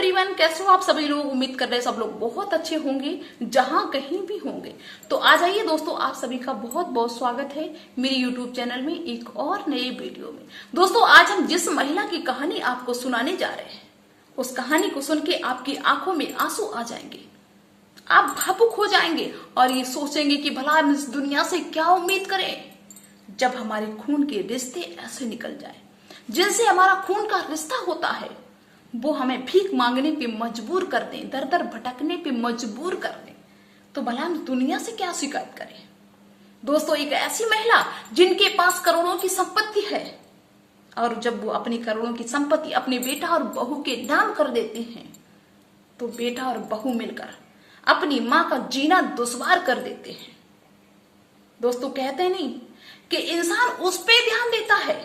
Everyone, कैसे हो आप सभी लोग। उम्मीद कर रहे हैं सब लोग बहुत अच्छे होंगे जहां कहीं भी होंगे। तो आ जाइए दोस्तों, आप सभी का बहुत बहुत स्वागत है मेरे यूट्यूब चैनल में एक और नए वीडियो में। दोस्तों, आज हम जिस महिला की कहानी आपको सुनाने जा रहे हैं, उस कहानी को सुन के आपकी आंखों में आंसू आ जाएंगे, आप भावुक हो जाएंगे और ये सोचेंगे कि भला हम इस दुनिया से क्या उम्मीद करें जब हमारे खून के रिश्ते ऐसे निकल जाए। जिनसे हमारा खून का रिश्ता होता है वो हमें भीख मांगने पे मजबूर कर दें, दर दर भटकने पे मजबूर कर दें, तो भला हम दुनिया से क्या शिकायत करें। दोस्तों, एक ऐसी महिला जिनके पास करोड़ों की संपत्ति है और जब वो अपनी करोड़ों की संपत्ति अपने बेटा और बहू के नाम कर देते हैं तो बेटा और बहू मिलकर अपनी मां का जीना दुश्वार कर देते हैं। दोस्तों, कहते नहीं कि इंसान उस पे ध्यान देता है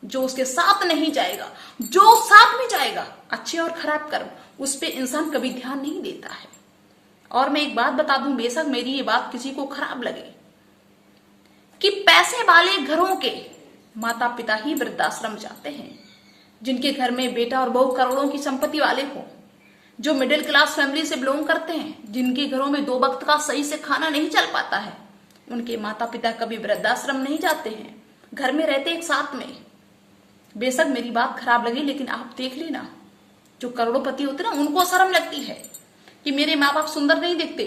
जो उसके साथ नहीं जाएगा, जो साथ में जाएगा अच्छे और खराब कर्म, उस पे इंसान कभी ध्यान नहीं देता है। और मैं एक बात बता दूं, बेशक मेरी ये बात किसी को खराब लगे, कि पैसे वाले घरों के माता पिता ही वृद्धाश्रम जाते हैं। जिनके घर में बेटा और बहू करोड़ों की संपत्ति वाले हो, जो मिडिल क्लास फैमिली से बिलोंग करते हैं, जिनके घरों में 2 वक्त का सही से खाना नहीं चल पाता है, उनके माता पिता कभी वृद्धाश्रम नहीं जाते हैं, घर में रहते एक साथ में। बेशक मेरी बात खराब लगी, लेकिन आप देख लेना, जो करोड़पति होते ना, उनको शर्म लगती है कि मेरे माँ बाप सुंदर नहीं दिखते,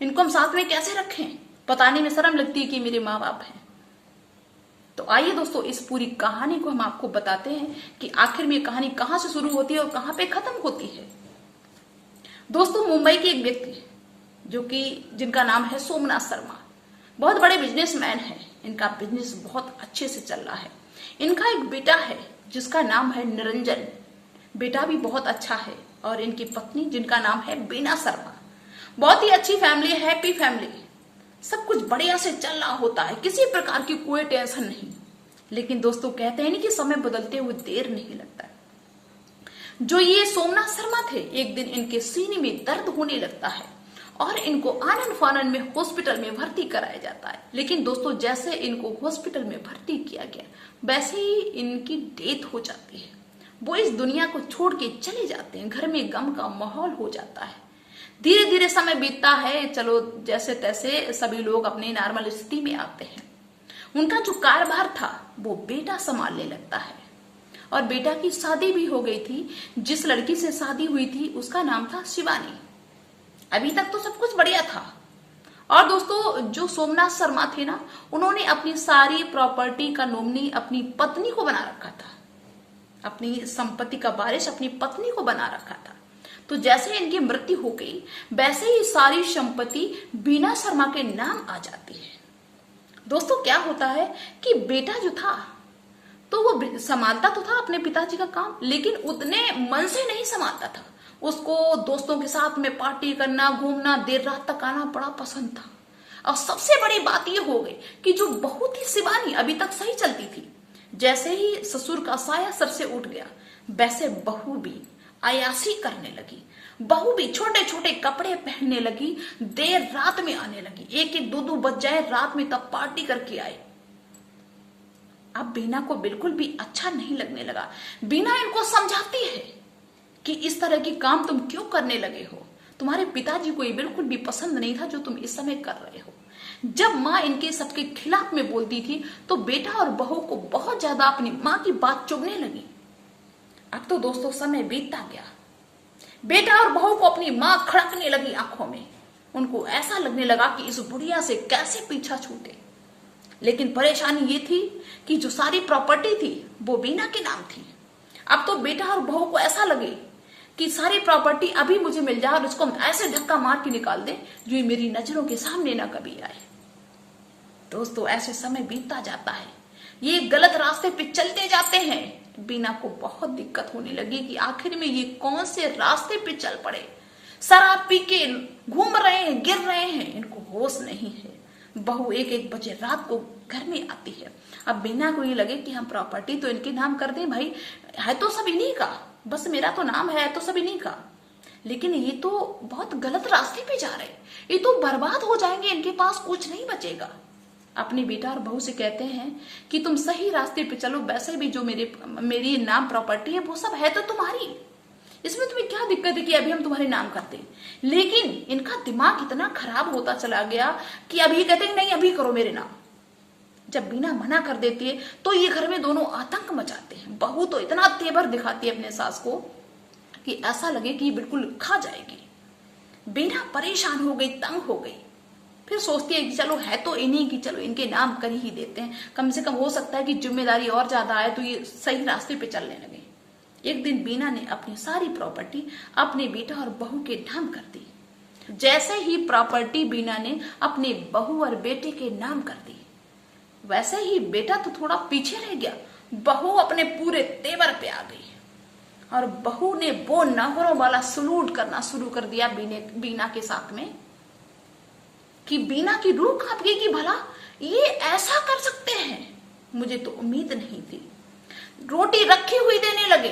इनको हम साथ में कैसे रखें, बताने में शर्म लगती है कि मेरे माँ बाप हैं। तो आइए दोस्तों, इस पूरी कहानी को हम आपको बताते हैं कि आखिर में कहानी कहां से शुरू होती है और कहां पे खत्म होती है। दोस्तों, मुंबई के एक व्यक्ति जिनका नाम है सोमनाथ शर्मा, बहुत बड़े बिजनेसमैन है। इनका बिजनेस बहुत अच्छे से चल रहा है। इनका एक बेटा है जिसका नाम है निरंजन। बेटा भी बहुत अच्छा है और इनकी पत्नी जिनका नाम है बीना शर्मा। बहुत ही अच्छी फैमिली, हैप्पी फैमिली, सब कुछ बढ़िया से चल रहा होता है, किसी प्रकार की कोई टेंशन नहीं। लेकिन दोस्तों, कहते हैं नहीं कि समय बदलते हुए देर नहीं लगता। जो ये सोमनाथ शर्मा थे, एक दिन इनके सीने में दर्द होने लगता है और इनको आनन फानन में हॉस्पिटल में भर्ती कराया जाता है। लेकिन दोस्तों, जैसे इनको हॉस्पिटल में भर्ती किया गया, वैसे ही इनकी डेथ हो जाती है। वो इस दुनिया को छोड़ के चले जाते हैं। घर में गम का माहौल हो जाता है। धीरे धीरे समय बीतता है, चलो जैसे तैसे सभी लोग अपने नॉर्मल स्थिति में आते हैं। उनका जो कारोबार था वो बेटा संभालने लगता है और बेटा की शादी भी हो गई थी। जिस लड़की से शादी हुई थी उसका नाम था शिवानी। अभी तक तो सब कुछ बढ़िया था। और दोस्तों, जो सोमनाथ शर्मा थे ना, उन्होंने अपनी सारी प्रॉपर्टी का नॉमिनी अपनी पत्नी को बना रखा था। अपनी संपत्ति का वारिस अपनी पत्नी को बना रखा था। तो जैसे इनकी मृत्यु हो गई, वैसे ही सारी संपत्ति बीना शर्मा के नाम आ जाती है। दोस्तों, क्या होता है कि बेटा जो था तो वो संभालता तो था अपने पिताजी का काम, लेकिन उतने मन से नहीं संभालता था। उसको दोस्तों के साथ में पार्टी करना, घूमना, देर रात तक आना बड़ा पसंद था। और सबसे बड़ी बात यह हो गई कि जो बहू थी शिवानी, अभी तक सही चलती थी। जैसे ही ससुर का साया सर से उठ गया, वैसे बहू भी अयाशी करने लगी। बहू भी छोटे छोटे कपड़े पहनने लगी, देर रात में आने लगी, 1-1, 2-2 बज जाए रात में तब पार्टी करके आए। अब बीना को बिल्कुल भी अच्छा नहीं लगने लगा। बीना इनको समझाती है कि इस तरह की काम तुम क्यों करने लगे हो, तुम्हारे पिताजी को ये बिल्कुल भी पसंद नहीं था जो तुम इस समय कर रहे हो। जब माँ इनके सबके खिलाफ में बोलती थी तो बेटा और बहू को बहुत ज्यादा अपनी माँ की बात चुभने लगी। अब तो दोस्तों समय बीतता गया। बेटा और बहू को अपनी माँ खड़कने लगी आंखों में। उनको ऐसा लगने लगा कि इस बुढ़िया से कैसे पीछा छूटे। लेकिन परेशानी ये थी कि जो सारी प्रॉपर्टी थी वो बीना के नाम थी। अब तो बेटा और बहू को ऐसा लगे कि सारी प्रॉपर्टी अभी मुझे मिल जाए और उसको हम ऐसे धक्का मार के निकाल दें जो ये मेरी नजरों के सामने ना कभी आए। दोस्तों, ऐसे समय बीतता जाता है, ये गलत रास्ते पे चलते जाते हैं। बीना को बहुत दिक्कत होने लगी कि आखिर में ये कौन से रास्ते पे चल पड़े। शराब पी के घूम रहे हैं, गिर रहे हैं, इनको होश नहीं है। बहू 1-1 बजे रात को घर में आती है। अब बीना को ये लगे कि हम प्रॉपर्टी तो इनके नाम कर दें, भाई है तो सब इन्हीं का, बस मेरा तो नाम है तो सब इन्हीं का। लेकिन ये तो बहुत गलत रास्ते पे जा रहे, ये तो बर्बाद हो जाएंगे, इनके पास कुछ नहीं बचेगा। अपने बेटा और बहू से कहते हैं कि तुम सही रास्ते पे चलो, वैसे भी जो मेरी नाम प्रॉपर्टी है वो सब है तो तुम्हारी, इसमें तुम्हें क्या दिक्कत है कि अभी हम तुम्हारे नाम करते हैं, लेकिन इनका दिमाग इतना खराब होता चला गया कि अब ये कहते हैं नहीं अभी करो मेरे नाम। जब बीना मना कर देती है तो ये घर में दोनों आतंक मचाते हैं। बहू तो इतना तेवर दिखाती है अपने सास को कि ऐसा लगे कि बिल्कुल खा जाएगी। बीना परेशान हो गई, तंग हो गई। फिर सोचती है कि चलो है तो इन्हीं की, चलो इनके नाम कर ही देते हैं, कम से कम हो सकता है कि जिम्मेदारी और ज्यादा आए तो ये सही रास्ते पे चलने लगे। एक दिन बीना ने अपनी सारी प्रॉपर्टी अपने बेटा और बहू के नाम कर दी। जैसे ही प्रॉपर्टी बीना ने अपने बहू और बेटे के नाम कर दी, वैसे ही बेटा तो थोड़ा पीछे रह गया। बहू अपने पूरे तेवर पे आ गई और बहू ने वो नौकरों वाला सलूट करना शुरू कर दिया बीना के साथ में कि बीना की रूह कांप गई कि भला ये ऐसा कर सकते हैं, मुझे तो उम्मीद नहीं थी। रोटी रखी हुई देने लगे।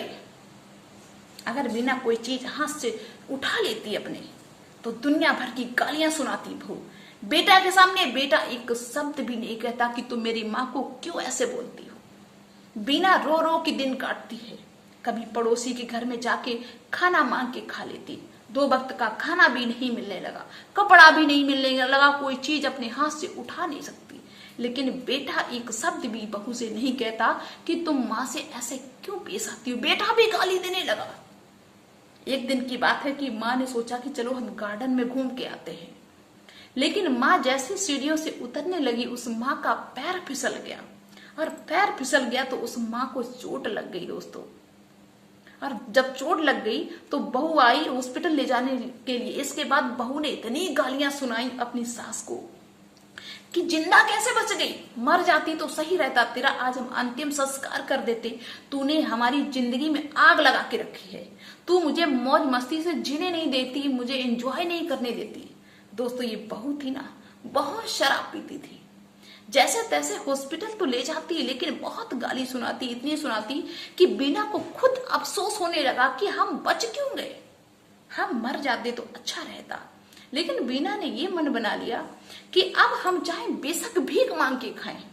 अगर बीना कोई चीज हाथ से उठा लेती अपने तो दुनिया भर की गालियां सुनाती बहू। बेटा के सामने बेटा एक शब्द भी नहीं कहता कि तुम मेरी माँ को क्यों ऐसे बोलती हो। बीना रो रो के दिन काटती है। कभी पड़ोसी के घर में जाके खाना मांग के खा लेती। 2 वक्त का खाना भी नहीं मिलने लगा, कपड़ा भी नहीं मिलने लगा, कोई चीज अपने हाथ से उठा नहीं सकती। लेकिन बेटा एक शब्द भी बहू से नहीं कहता कि तुम माँ से ऐसे क्यों पेश आती हो। बेटा भी गाली देने लगा। एक दिन की बात है कि माँ ने सोचा कि चलो हम गार्डन में घूम के आते हैं, लेकिन माँ जैसे सीढ़ियों से उतरने लगी उस माँ का पैर फिसल गया, और पैर फिसल गया तो उस माँ को चोट लग गई दोस्तों। और जब चोट लग गई तो बहू आई हॉस्पिटल ले जाने के लिए। इसके बाद बहू ने इतनी गालियां सुनाई अपनी सास को कि जिंदा कैसे बच गई, मर जाती तो सही रहता, तेरा आज हम अंतिम संस्कार कर देते। तूने हमारी जिंदगी में आग लगा के रखी है, तू मुझे मौज मस्ती से जीने नहीं देती, मुझे एंजॉय नहीं करने देती। दोस्तों ये बहू थी ना, बहुत शराब पीती थी। जैसे तैसे हॉस्पिटल तो ले जाती, लेकिन बहुत गाली सुनाती, इतनी सुनाती कि बीना को खुद अफसोस होने लगा कि हम बच क्यों गए, हम मर जाते तो अच्छा रहता। लेकिन बीना ने ये मन बना लिया कि अब हम चाहे बेशक भीख मांग के खाएं,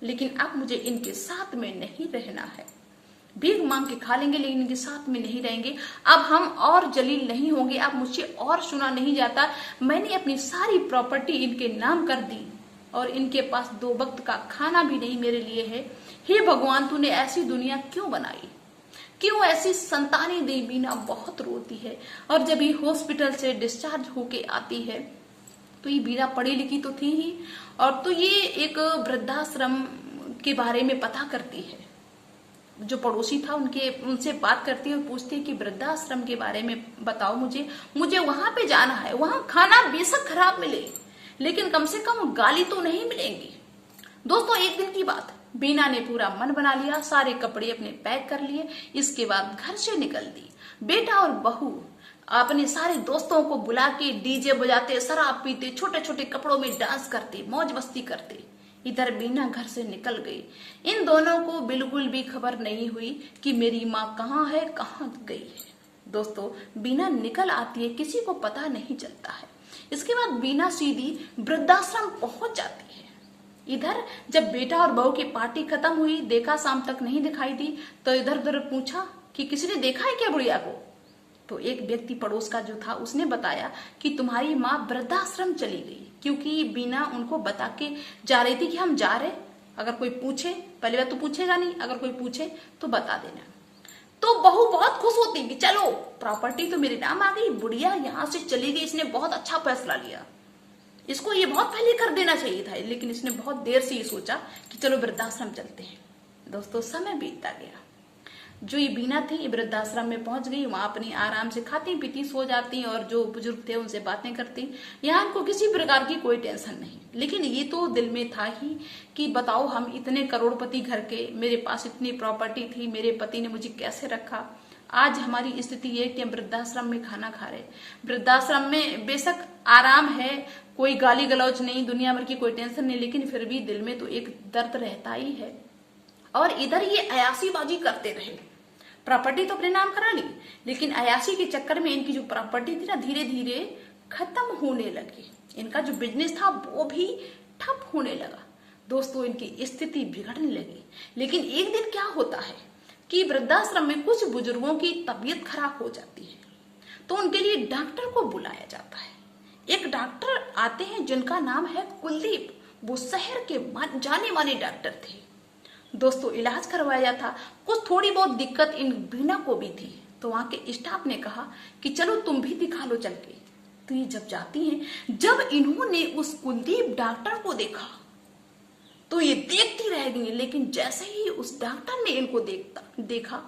लेकिन अब मुझे इनके साथ में नहीं रहना है। भीख मांग के खा लेंगे लेकिन इनके साथ में नहीं रहेंगे। अब हम और जलील नहीं होंगे, अब मुझसे और सुना नहीं जाता। मैंने अपनी सारी प्रॉपर्टी इनके नाम कर दी और इनके पास 2 वक्त का खाना भी नहीं मेरे लिए है। हे भगवान, तूने ऐसी दुनिया क्यों बनाई, क्यों ऐसी संतानें दी। बीना बहुत रोती है और जब ये हॉस्पिटल से डिस्चार्ज होके आती है तो ये बीना पढ़ी लिखी तो थी ही, और तो ये एक वृद्धाश्रम के बारे में पता करती है। जो पड़ोसी था उनसे बात करती है और पूछती है कि वृद्धाश्रम के बारे में बताओ, मुझे वहां पे जाना है। वहां खाना बेशक खराब मिले लेकिन कम से कम गाली तो नहीं मिलेंगी। दोस्तों एक दिन की बात, बीना ने पूरा मन बना लिया, सारे कपड़े अपने पैक कर लिए, इसके बाद घर से निकल दी। बेटा और बहू अपने सारे दोस्तों को बुला के डीजे बजाते, शराब पीते, छोटे छोटे कपड़ों में डांस करते, मौज मस्ती करते। इधर बीना घर से निकल गई। इन दोनों को बिल्कुल भी खबर नहीं हुई कि मेरी माँ कहाँ है, कहाँ गई है। दोस्तों बीना निकल आती है, किसी को पता नहीं चलता है। इसके बाद बीना सीधी वृद्धाश्रम पहुंच जाती है। इधर जब बेटा और बहू की पार्टी खत्म हुई, देखा शाम तक नहीं दिखाई दी, तो इधर उधर पूछा कि किसी ने देखा है क्या बुढ़िया को। तो एक व्यक्ति पड़ोस का जो था उसने बताया कि तुम्हारी माँ वृद्धाश्रम चली गई, क्योंकि बीना उनको बता के जा रही थी कि हम जा रहे, अगर कोई पूछे, पहले बात तो पूछेगा नहीं, अगर कोई पूछे तो बता देना। तो बहू बहुत खुश होती कि चलो प्रॉपर्टी तो मेरे नाम आ गई, बुढ़िया यहाँ से चली गई, इसने बहुत अच्छा फैसला लिया, इसको ये बहुत पहले कर देना चाहिए था, लेकिन इसने बहुत देर से ये सोचा कि चलो वृद्धाश्रम चलते हैं। दोस्तों समय बीतता गया। जो ये बीना थी वृद्धाश्रम में पहुंच गई, वहां अपनी आराम से खाती पीती सो जाती और जो बुजुर्ग थे उनसे बातें करती। यहाँ इनको किसी प्रकार की कोई टेंशन नहीं, लेकिन ये तो दिल में था ही कि बताओ हम इतने करोड़पति घर के, मेरे पास इतनी प्रॉपर्टी थी, मेरे पति ने मुझे कैसे रखा। आज हमारी स्थिति ये कि हम वृद्धाश्रम में खाना खा रहे। वृद्धाश्रम में बेशक आराम है, कोई गाली गलौज नहीं, दुनिया भर की कोई टेंशन नहीं, लेकिन फिर भी दिल में तो एक दर्द रहता ही है। और इधर ये अयासीबाजी करते रहे, प्रॉपर्टी तो अपने नाम करा ली, लेकिन अयासी के चक्कर में इनकी जो प्रॉपर्टी थी ना धीरे धीरे खत्म होने लगी। इनका जो बिजनेस था वो भी ठप होने लगा। दोस्तों इनकी स्थिति बिगड़ने लगी। लेकिन एक दिन क्या होता है कि वृद्धाश्रम में कुछ बुजुर्गों की तबीयत खराब हो जाती है। तो उनके लिए डॉक्टर को बुलाया जाता है। एक डॉक्टर आते हैं जिनका नाम है कुलदीप। वो शहर के जाने माने डॉक्टर थे। दोस्तों इलाज करवाया था। कुछ थोड़ी बहुत दिक्कत इन बीना को भी थी, तो वहां के स्टाफ ने कहा कि चलो तुम भी दिखा लो चल के। तो ये जब जाती हैं, जब इन्होंने उस कुलदीप डॉक्टर को देखा तो ये देखती रह गई। लेकिन जैसे ही उस डॉक्टर ने इनको देखा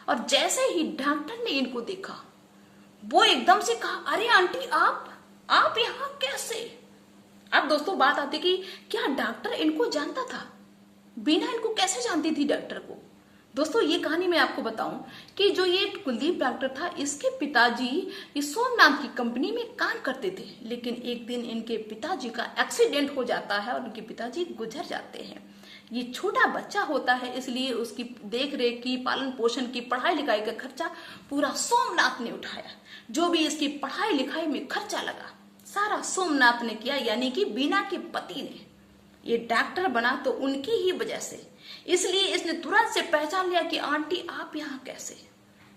और जैसे ही डॉक्टर ने इनको देखा, वो एकदम से कहा, अरे आंटी आप यहाँ कैसे? अब दोस्तों बात आती कि क्या डॉक्टर इनको जानता था? बीना इनको कैसे जानती थी डॉक्टर को? दोस्तों ये कहानी मैं आपको बताऊं कि जो ये कुलदीप डॉक्टर था, इसके पिताजी इस सोमनाथ की कंपनी में काम करते थे। लेकिन एक दिन इनके पिताजी का एक्सीडेंट हो जाता है और उनके पिताजी गुजर जाते हैं। ये छोटा बच्चा होता है, इसलिए उसकी देख रेख की, पालन पोषण की, पढ़ाई लिखाई का खर्चा पूरा सोमनाथ ने उठाया। जो भी इसकी पढ़ाई लिखाई में खर्चा लगा सारा सोमनाथ ने किया, यानी कि बीना के पति ने। ये डॉक्टर बना तो उनकी ही वजह से, इसलिए इसने तुरंत से पहचान लिया कि आंटी आप यहाँ कैसे।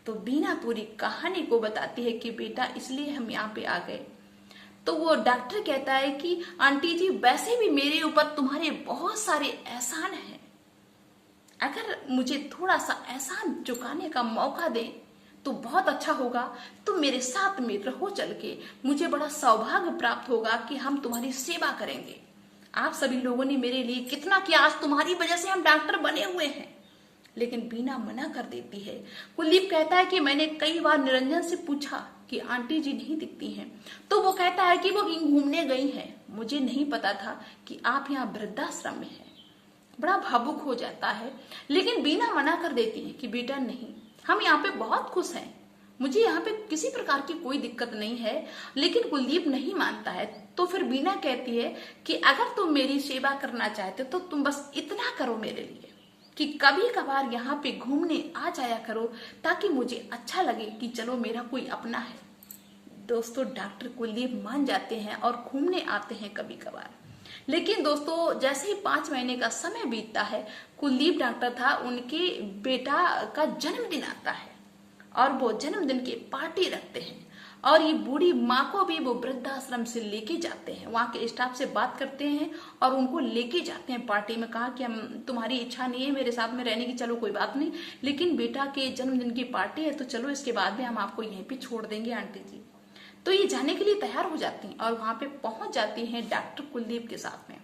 तो बीना पूरी कहानी को बताती है कि बेटा इसलिए हम यहाँ पे आ गए। तो वो डॉक्टर कहता है कि आंटी जी वैसे भी मेरे ऊपर तुम्हारे बहुत सारे एहसान हैं, अगर मुझे थोड़ा सा एहसान चुकाने का मौका दे तो बहुत अच्छा होगा। तुम मेरे साथ में रहो चल के, मुझे बड़ा सौभाग्य प्राप्त होगा कि हम तुम्हारी सेवा करेंगे। आप सभी लोगों ने मेरे लिए कितना किया, आज तुम्हारी वजह से हम डॉक्टर बने हुए हैं। लेकिन बीना मना कर देती है। कुलदीप कहता है कि मैंने कई बार निरंजन से पूछा कि आंटी जी नहीं दिखती हैं, तो वो कहता है कि वो कहीं घूमने गई हैं, मुझे नहीं पता था कि आप यहाँ वृद्धाश्रम में हैं। बड़ा भावुक हो जाता है, लेकिन बीना मना कर देती है कि बेटा नहीं, हम यहाँ पे बहुत खुश हैं, मुझे यहाँ पे किसी प्रकार की कोई दिक्कत नहीं है। लेकिन कुलदीप नहीं मानता है। तो फिर बीना कहती है कि अगर तुम मेरी सेवा करना चाहते हो तो तुम बस इतना करो मेरे लिए कि कभी कभार यहाँ पे घूमने आ जाया करो, ताकि मुझे अच्छा लगे कि चलो मेरा कोई अपना है। दोस्तों डॉक्टर कुलदीप मान जाते हैं और घूमने आते हैं कभी कभार। लेकिन दोस्तों जैसे ही 5 महीने का समय बीतता है, कुलदीप डॉक्टर था, उनके बेटा का जन्मदिन आता है और वो जन्मदिन की पार्टी रखते हैं और ये बूढ़ी माँ को भी वो वृद्धाश्रम से लेके जाते हैं। वहाँ के स्टाफ से बात करते हैं और उनको लेके जाते हैं पार्टी में। कहा कि हम तुम्हारी इच्छा नहीं है मेरे साथ में रहने की, चलो कोई बात नहीं, लेकिन बेटा के जन्मदिन की पार्टी है तो चलो इसके बाद में हम आपको यहीं पे छोड़ देंगे आंटी जी। तो ये जाने के लिए तैयार हो जाती हैं और वहां पे पहुंच जाती हैं डॉक्टर कुलदीप के साथ में।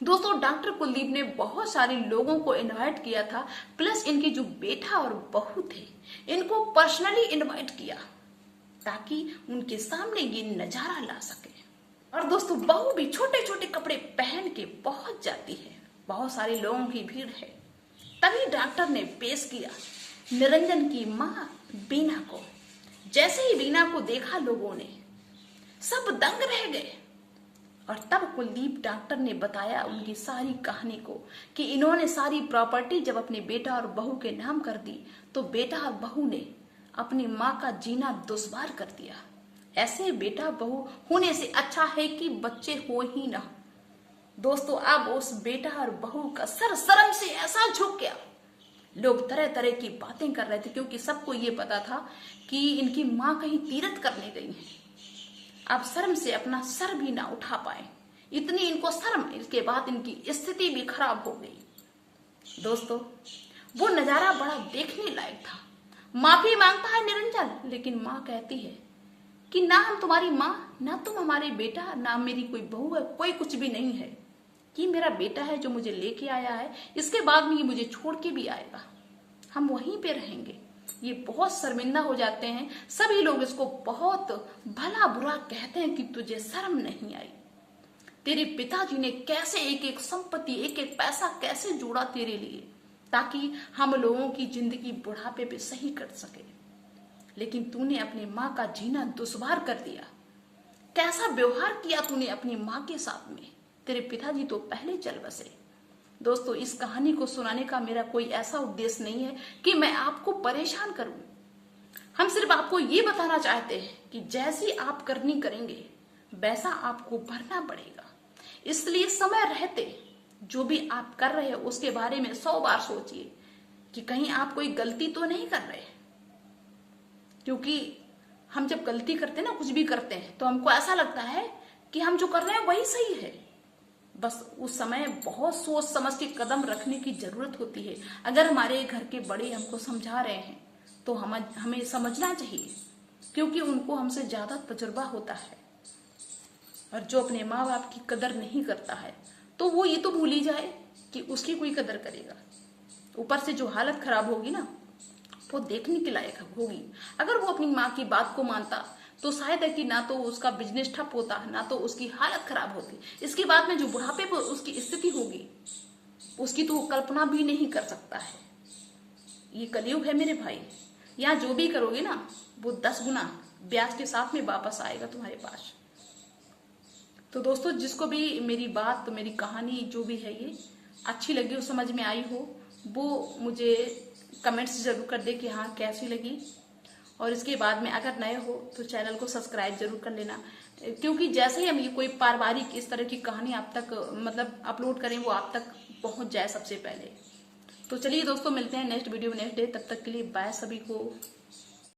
दोस्तों डॉक्टर कुलदीप ने बहुत सारे लोगों को इनवाइट किया था, प्लस इनके जो बेटा और बहू थे इनको पर्सनली इनवाइट किया ताकि उनके सामने ये नजारा ला सके। और दोस्तों बहू भी छोटे छोटे कपड़े पहन के पहुंच जाती है, बहुत सारे लोगों की भीड़ है। तभी डॉक्टर ने पेश किया निरंजन की माँ बीना को। जैसे ही बीना को देखा लोगों ने सब दंग रह गए। और तब कुलदीप डॉक्टर ने बताया उनकी सारी कहानी को कि इन्होंने सारी प्रॉपर्टी जब अपने बेटा और बहू के नाम कर दी तो बेटा और बहू ने अपनी माँ का जीना दुश्वार कर दिया। ऐसे बेटा बहू होने से अच्छा है कि बच्चे हो ही ना। दोस्तों अब उस बेटा और बहू का सर शर्म से ऐसा झुक गया, लोग तरह तरह की बातें कर रहे थे क्योंकि सबको ये पता था कि इनकी माँ कहीं तीर्थ करने गई है। अब शर्म से अपना सर भी ना उठा पाए, इतनी इनको शर्म, इसके बाद इनकी स्थिति भी खराब हो गई। दोस्तों वो नजारा बड़ा देखने लायक था। माफी मांगता है निरंजन, लेकिन माँ कहती है कि ना हम तुम्हारी माँ, ना तुम हमारे बेटा, ना मेरी कोई बहू है, कोई कुछ भी नहीं है। ये मेरा बेटा है जो मुझे लेके आया है, इसके बाद में ये मुझे छोड़ के भी आएगा, हम वहीं पे रहेंगे। ये बहुत शर्मिंदा हो जाते हैं, सभी लोग इसको बहुत भला बुरा कहते हैं कि तुझे शर्म नहीं आई, तेरे पिताजी ने कैसे एक एक संपत्ति, एक एक पैसा कैसे जोड़ा तेरे लिए ताकि हम लोगों की जिंदगी बुढ़ापे पे सही कर सके, लेकिन तूने अपनी माँ का जीना दुश्वार कर दिया। कैसा व्यवहार किया तूने अपनी माँ के साथ में, तेरे पिताजी तो पहले चल बसे। दोस्तों इस कहानी को सुनाने का मेरा कोई ऐसा उद्देश्य नहीं है कि मैं आपको परेशान करूं, हम सिर्फ आपको ये बताना चाहते हैं कि जैसी आप करनी करेंगे वैसा आपको भरना पड़ेगा। इसलिए समय रहते जो भी आप कर रहे हो उसके बारे में 100 बार सोचिए कि कहीं आप कोई गलती तो नहीं कर रहे, क्योंकि हम जब गलती करते हैं ना, कुछ भी करते हैं, तो हमको ऐसा लगता है कि हम जो कर रहे हैं वही सही है। बस उस समय बहुत सोच समझ के कदम रखने की जरूरत होती है। अगर हमारे घर के बड़े हमको समझा रहे हैं तो हमें समझना चाहिए, क्योंकि उनको हमसे ज्यादा तजुर्बा होता है। और जो अपने माँ बाप की कदर नहीं करता है तो वो ये तो भूल ही जाए कि उसकी कोई कदर करेगा। ऊपर से जो हालत खराब होगी ना, वो देखने के लायक होगी। अगर वो अपनी माँ की बात को मानता तो शायद है कि ना तो उसका बिजनेस ठप होता, ना तो उसकी हालत खराब होती। इसके बाद में जो बुढ़ापे पर उसकी स्थिति होगी, उसकी तो वो कल्पना भी नहीं कर सकता है। ये कलयुग है मेरे भाई। यहाँ जो भी करोगे ना, वो 10 गुना ब्याज के साथ में वापस आएगा तुम्हारे पास। तो दोस्तों, जिसको भी मेरी बात, मेरी कहानी जो भी है ये अच्छी लगी हो, समझ में आई हो, वो मुझे कमेंट्स जरूर कर दे कि हाँ कैसी लगी। और इसके बाद में अगर नए हो तो चैनल को सब्सक्राइब जरूर कर लेना, क्योंकि जैसे ही हम ये कोई पारिवारिक इस तरह की कहानी आप तक मतलब अपलोड करें, वो आप तक पहुंच जाए सबसे पहले। तो चलिए दोस्तों, मिलते हैं नेक्स्ट वीडियो में नेक्स्ट डे। तब तक के लिए बाय सभी को।